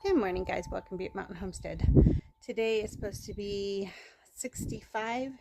Good morning, guys. Welcome to Butte Mountain Homestead. Today is supposed to be 65.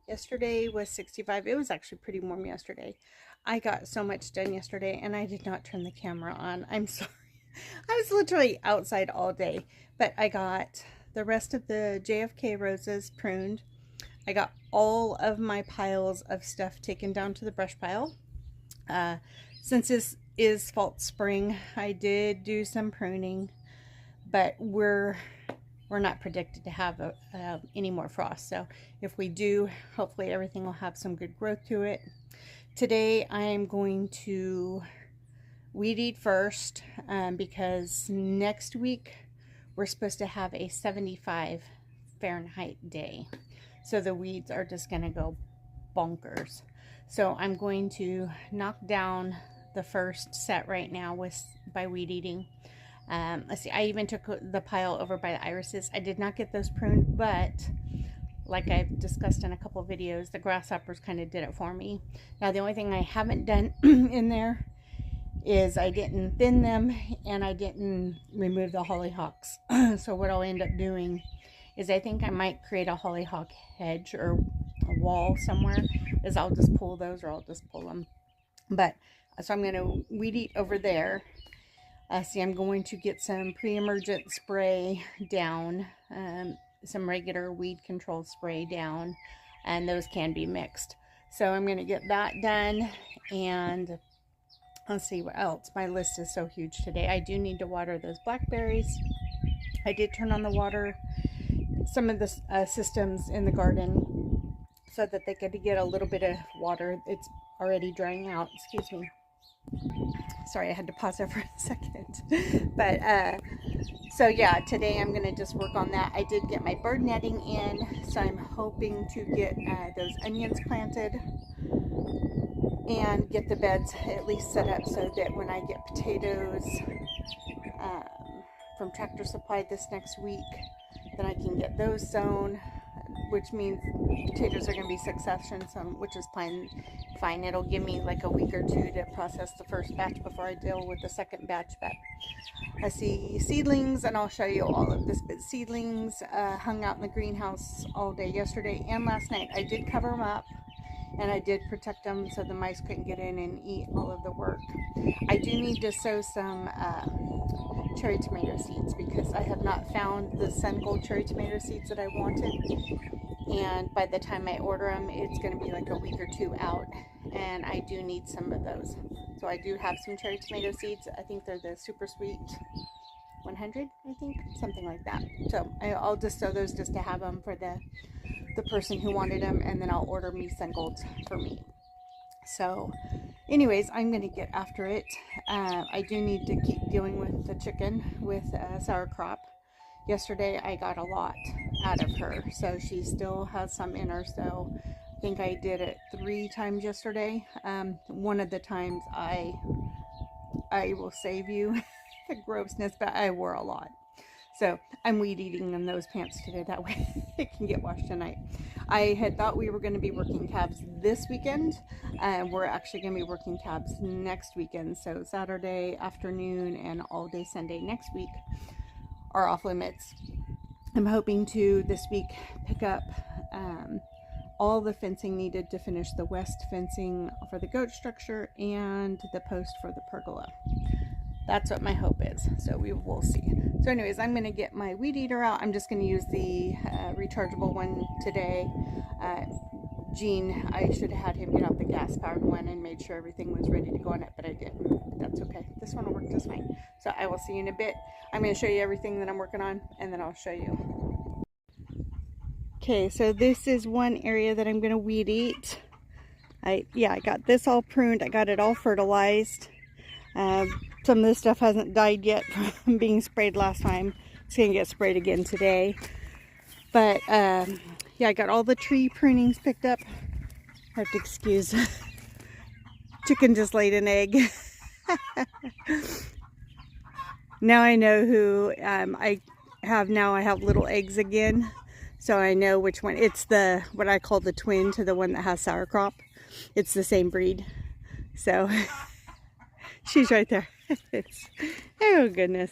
Yesterday was 65. It was actually pretty warm yesterday. I got so much done yesterday and I did not turn the camera on. I'm sorry. I was literally outside all day, but I got the rest of the JFK roses pruned. I got all of my piles of stuff taken down to the brush pile. Since this is fall spring, I did do some pruning, but we're not predicted to have any more frost. So if we do, hopefully everything will have some good growth to it. Today I am going to weed eat first because next week we're supposed to have a 75 Fahrenheit day. So the weeds are just going to go bonkers. So I'm going to knock down the first set right now by weed eating. Let's see, I even took the pile over by the irises. I did not get those pruned, but like I've discussed in a couple of videos, the grasshoppers kind of did it for me. Now the only thing I haven't done in there is I didn't thin them and I didn't remove the hollyhocks. So what I'll end up doing is I think I might create a hollyhock hedge or a wall somewhere, is I'll just pull those, or I'll just pull them. But so I'm going to weed eat over there. See, I'm going to get some pre-emergent spray down, some regular weed control spray down, and those can be mixed. So I'm going to get that done, and let's see what else. My list is so huge today. I do need to water those blackberries. I did turn on the water, some of the systems in the garden, so that they could get a little bit of water. It's already drying out. Excuse me. Sorry, I had to pause there for a second. But so yeah, today I'm gonna just work on that. I did get my bird netting in, so I'm hoping to get those onions planted and get the beds at least set up so that when I get potatoes from Tractor Supply this next week, then I can get those sown, which means potatoes are going to be succession, which is fine. It'll give me like a week or two to process the first batch before I deal with the second batch. But I see seedlings, and I'll show you all of this. But seedlings hung out in the greenhouse all day yesterday and last night. I did cover them up, and I did protect them so the mice couldn't get in and eat all of the work. I do need to sow some cherry tomato seeds because I have not found the Sun Gold cherry tomato seeds that I wanted, and by the time I order them it's going to be like a week or two out, and I do need some of those. So I do have some cherry tomato seeds. I think they're the super sweet 100, I think, something like that. So I'll just sow those just to have them for the person who wanted them, and then I'll order me Sun Golds for me. So anyways, I'm going to get after it. I do need to keep dealing with the chicken with sauerkraut. Yesterday I got a lot out of her, so she still has some in her. So I think I did it 3 times yesterday. One of the times I will save you the grossness, but I wore a lot. So I'm weed eating in those pants today, that way it can get washed tonight. I had thought we were going to be working calves this weekend. We're actually going to be working calves next weekend. So Saturday afternoon and all day Sunday next week are off limits. I'm hoping to this week pick up all the fencing needed to finish the west fencing for the goat structure and the post for the pergola. That's what my hope is. So we will see. So anyways, I'm going to get my weed eater out. I'm just going to use the rechargeable one today. Gene, I should have had him get out the gas powered one and made sure everything was ready to go on it, but I didn't. That's okay. This one will work just fine. So I will see you in a bit. I'm going to show you everything that I'm working on, and then I'll show you. Okay, so this is one area that I'm going to weed eat. I got this all pruned. I got it all fertilized. Some of this stuff hasn't died yet from being sprayed last time. It's going to get sprayed again today. But, yeah, I got all the tree prunings picked up. I have to excuse. Chicken just laid an egg. Now I know who I have now. I have little eggs again. So I know which one. It's what I call the twin to the one that has sauerkraut. It's the same breed. So... she's right there. Oh goodness.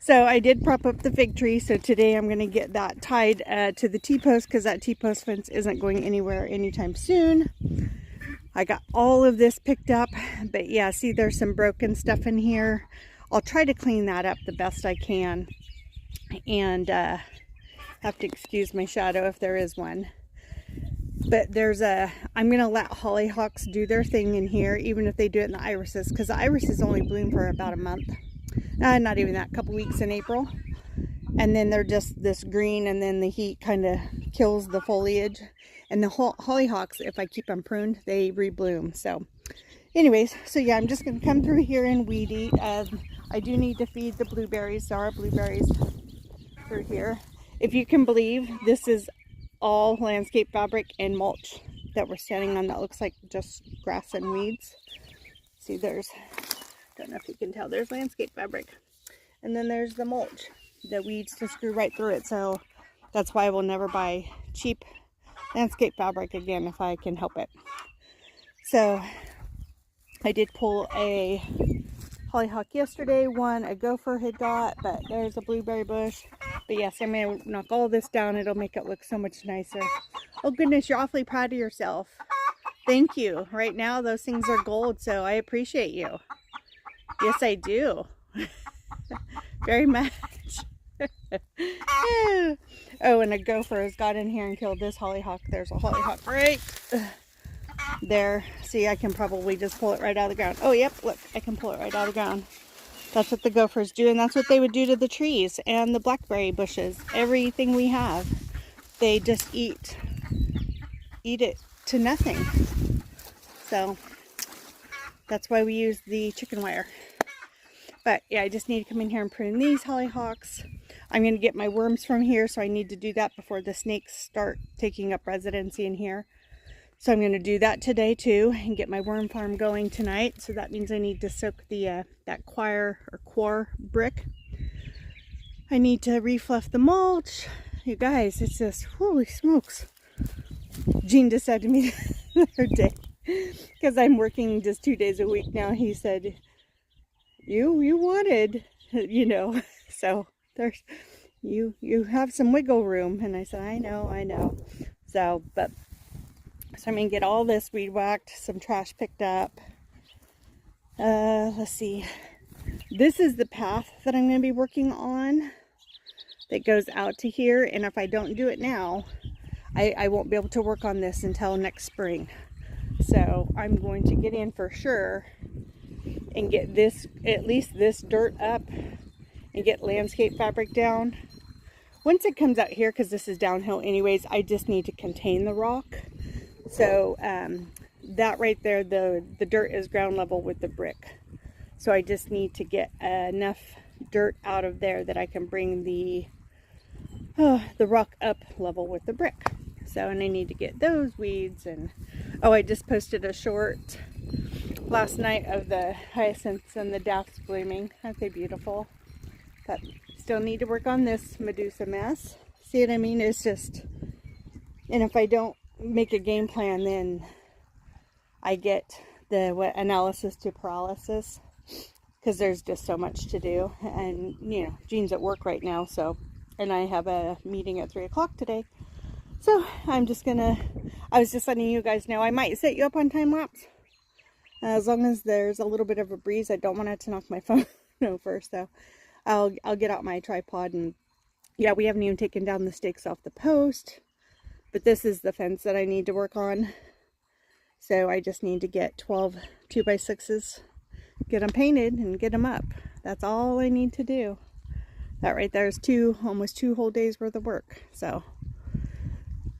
So I did prop up the fig tree. So today I'm going to get that tied to the T-post, because that T-post fence isn't going anywhere anytime soon. I got all of this picked up, but yeah, see, there's some broken stuff in here. I'll try to clean that up the best I can, and have to excuse my shadow if there is one. But I'm going to let hollyhocks do their thing in here, even if they do it in the irises, because the irises only bloom for about a month. Not even that, a couple weeks in April. And then they're just this green, and then the heat kind of kills the foliage. And the hollyhocks, if I keep them pruned, they rebloom. So anyways, so yeah, I'm just going to come through here and weed eat. I do need to feed the blueberries. There are blueberries through here. If you can believe, this is all landscape fabric and mulch that we're standing on that looks like just grass and weeds. See, don't know if you can tell, there's landscape fabric. And then there's the mulch. The weeds just grew right through it. So that's why I will never buy cheap landscape fabric again if I can help it. So I did pull a hollyhock yesterday, one a gopher had got, but there's a blueberry bush. But yes, I'm going to knock all this down. It'll make it look so much nicer. Oh goodness, you're awfully proud of yourself. Thank you. Right now those things are gold, so I appreciate you. Yes, I do. Very much. Oh, and a gopher has got in here and killed this hollyhock. There's a hollyhock right there. See, I can probably just pull it right out of the ground. Oh, yep, look, I can pull it right out of the ground. That's what the gophers do, and that's what they would do to the trees and the blackberry bushes. Everything we have, they just eat it to nothing. So that's why we use the chicken wire. But yeah, I just need to come in here and prune these hollyhocks. I'm going to get my worms from here, so I need to do that before the snakes start taking up residency in here. So I'm going to do that today too, and get my worm farm going tonight. So that means I need to soak the that core brick. I need to refluff the mulch. You guys, it's just, holy smokes. Gene just said to me the other day, because I'm working just 2 days a week now, he said, you wanted, you know, so there's, you have some wiggle room. And I said, I know. So, so I'm going to get all this weed whacked, some trash picked up. Let's see. This is the path that I'm going to be working on that goes out to here. And if I don't do it now, I won't be able to work on this until next spring. So I'm going to get in for sure and get this, at least this dirt up, and get landscape fabric down. Once it comes out here, because this is downhill anyways, I just need to contain the rock. So that right there, the dirt is ground level with the brick. So I just need to get enough dirt out of there that I can bring the rock up level with the brick. So, and I need to get those weeds. And oh, I just posted a short last night of the hyacinths and the daphs blooming. Aren't they beautiful? But still need to work on this Medusa mess. See what I mean? It's just, and if I don't make a game plan, then I get the analysis to paralysis, because there's just so much to do. And you know, Gene's at work right now, so, and I have a meeting at 3 o'clock today. So I'm just gonna, I was just letting you guys know, I might set you up on time lapse as long as there's a little bit of a breeze. I don't want it to knock my phone over, so I'll get out my tripod. And yeah, we haven't even taken down the stakes off the post, but this is the fence that I need to work on. So I just need to get 12 2x6s, get them painted and get them up. That's all I need to do. That right there is almost 2 whole days worth of work. So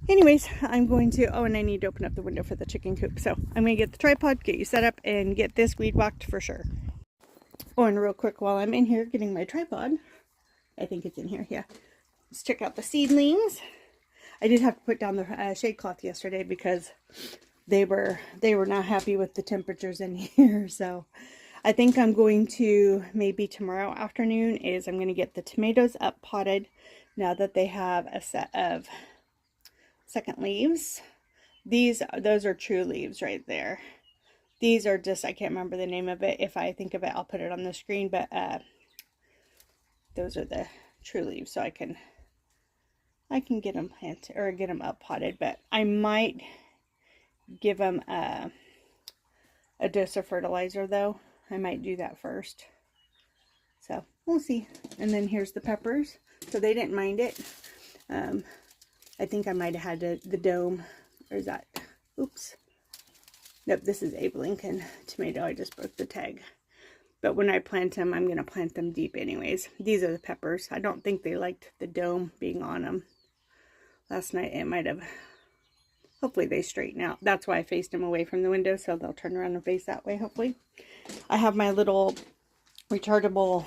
anyways, I'm going to, oh, and I need to open up the window for the chicken coop. So I'm going to get the tripod, get you set up, and get this weed whacked for sure. Oh, and real quick, while I'm in here getting my tripod, I think it's in here, yeah. Let's check out the seedlings. I did have to put down the shade cloth yesterday because they were not happy with the temperatures in here. So I think I'm going to, maybe tomorrow afternoon, I'm going to get the tomatoes up potted now that they have a set of second leaves. Those are true leaves right there. These are just, I can't remember the name of it. If I think of it, I'll put it on the screen. But those are the true leaves, so I can get them planted or get them up potted. But I might give them a dose of fertilizer though. I might do that first. So we'll see. And then here's the peppers. So they didn't mind it. I think I might have had the dome. Or is that? Oops. Nope, this is Abe Lincoln tomato. I just broke the tag. But when I plant them, I'm going to plant them deep anyways. These are the peppers. I don't think they liked the dome being on them. Last night it might have. Hopefully they straighten out. That's why I faced them away from the window, so they'll turn around and face that way, hopefully. I have my little rechargeable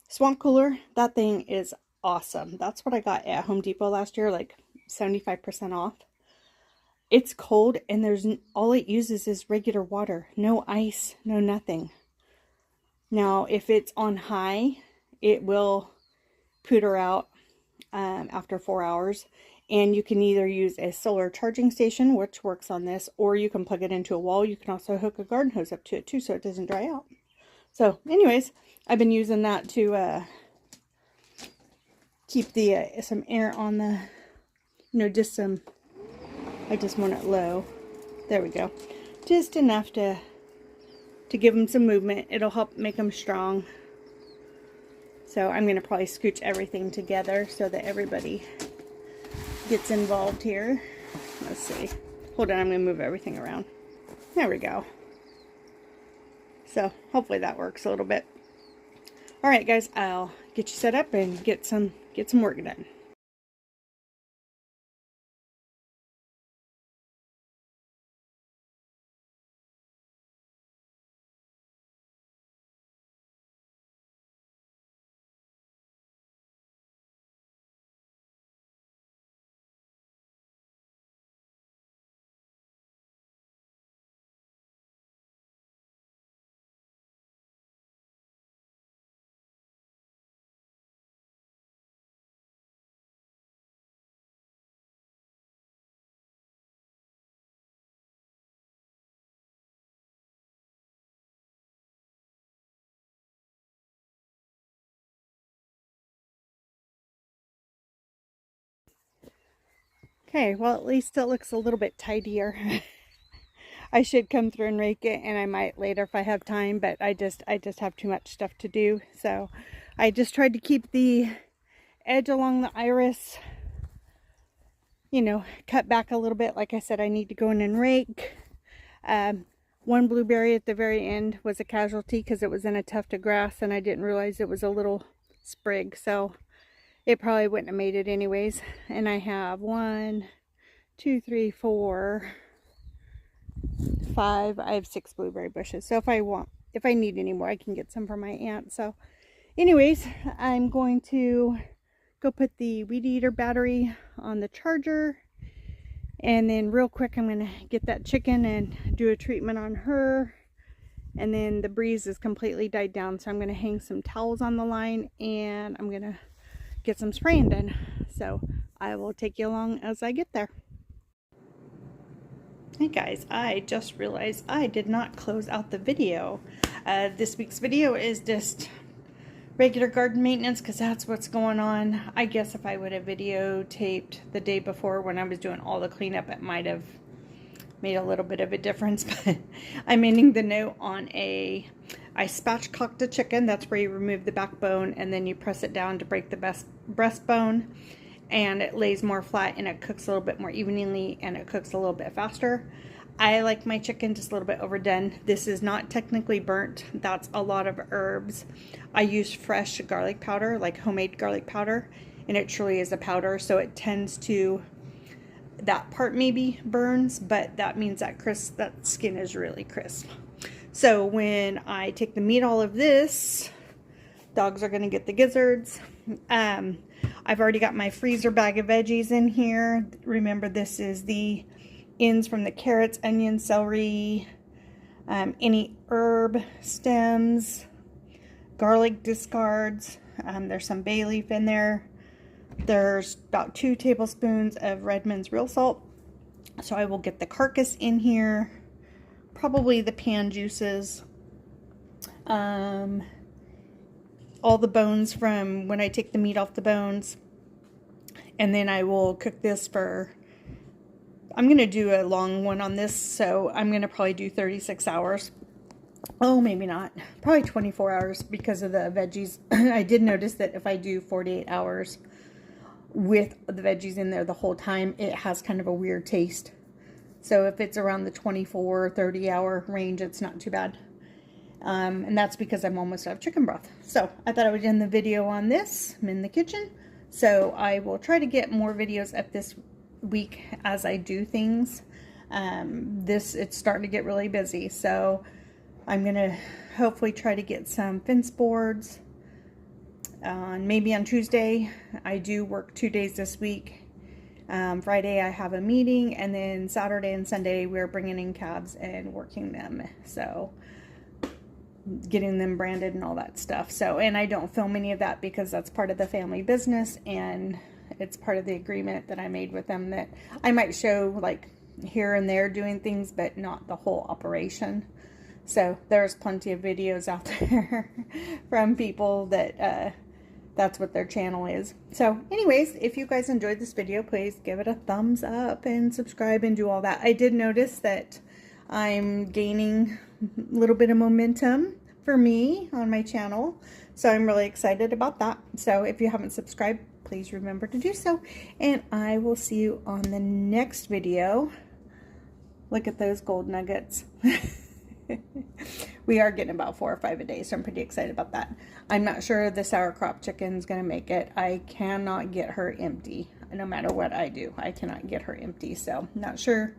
swamp cooler. That thing is awesome. That's what I got at Home Depot last year, like 75% off. It's cold, and there's all it uses is regular water. No ice, no nothing. Now, if it's on high, it will pooter out after 4 hours. And you can either use a solar charging station, which works on this, or you can plug it into a wall. You can also hook a garden hose up to it too, so it doesn't dry out. So anyways, I've been using that to keep the some air on the, just some, I just want it low. There we go. Just enough to give them some movement. It'll help make them strong. So I'm going to probably scooch everything together so that everybody gets involved here. Let's see. Hold on, I'm going to move everything around. There we go. So hopefully that works a little bit. All right, guys, I'll get you set up and get some work done. Okay, well, at least it looks a little bit tidier. I should come through and rake it, and I might later if I have time, but I just have too much stuff to do. So I just tried to keep the edge along the iris, cut back a little bit. Like I said, I need to go in and rake. One blueberry at the very end was a casualty because it was in a tuft of grass, and I didn't realize it was a little sprig, so it probably wouldn't have made it anyways. And I have 1, 2, 3, 4, 5. I have 6 blueberry bushes. So if I need any more, I can get some from my aunt. So anyways, I'm going to go put the weed eater battery on the charger. And then real quick, I'm going to get that chicken and do a treatment on her. And then the breeze is completely died down. So I'm going to hang some towels on the line, and I'm going to get some spraying done. So I will take you along as I get there. Hey guys, I just realized I did not close out the video. This week's video is just regular garden maintenance because that's what's going on. I guess if I would have videotaped the day before when I was doing all the cleanup, it might have made a little bit of a difference. But I'm ending the note on I spatchcocked a chicken. That's where you remove the backbone and then you press it down to break the breastbone. And it lays more flat and it cooks a little bit more evenly and it cooks a little bit faster. I like my chicken just a little bit overdone. This is not technically burnt. That's a lot of herbs. I use fresh garlic powder, like homemade garlic powder, and it truly is a powder, so it tends to, that part maybe burns, but that means that that skin is really crisp. So when I take the meat, all of this, dogs are going to get the gizzards. I've already got my freezer bag of veggies in here. Remember, this is the ends from the carrots, onions, celery, any herb stems, garlic discards. There's some bay leaf in there. There's about 2 tablespoons of Redmond's real salt. So I will get the carcass in here, probably the pan juices, all the bones from when I take the meat off the bones. And then I will cook this for, I'm going to do a long one on this, so I'm going to probably do 36 hours. Oh, maybe not. Probably 24 hours because of the veggies. I did notice that if I do 48 hours with the veggies in there the whole time, it has kind of a weird taste. So if it's around the 24 or 30 hour range, it's not too bad. And that's because I'm almost out of chicken broth. So I thought I would end the video on this. I'm in the kitchen. So I will try to get more videos up this week as I do things. It's starting to get really busy. So I'm going to hopefully try to get some fence boards. Maybe on Tuesday. I do work 2 days this week. Friday I have a meeting, and then Saturday and Sunday we're bringing in calves and working them. So getting them branded and all that stuff. So, and I don't film any of that because that's part of the family business, and it's part of the agreement that I made with them that I might show like here and there doing things, but not the whole operation. So there's plenty of videos out there from people that that's what their channel is. So anyways, if you guys enjoyed this video, please give it a thumbs up and subscribe and do all that. I did notice that I'm gaining a little bit of momentum for me on my channel, so I'm really excited about that. So if you haven't subscribed, please remember to do so, and I will see you on the next video. Look at those gold nuggets. We are getting about 4 or 5 a day, so I'm pretty excited about that. I'm not sure the sour crop chicken is going to make it. I cannot get her empty. No matter what I do, I cannot get her empty. So not sure.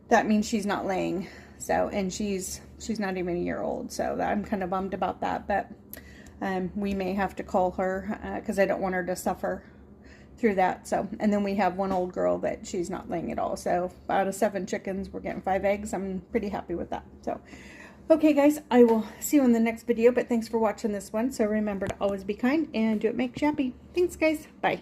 That means she's not laying. So, and she's not even a year old. So I'm kind of bummed about that. But we may have to call her because I don't want her to suffer through that. So, and then we have one old girl that she's not laying at all. So out of 7 chickens, we're getting 5 eggs. I'm pretty happy with that. So, okay guys, I will see you in the next video, but thanks for watching this one. So remember to always be kind and do what makes you happy. Thanks guys. Bye.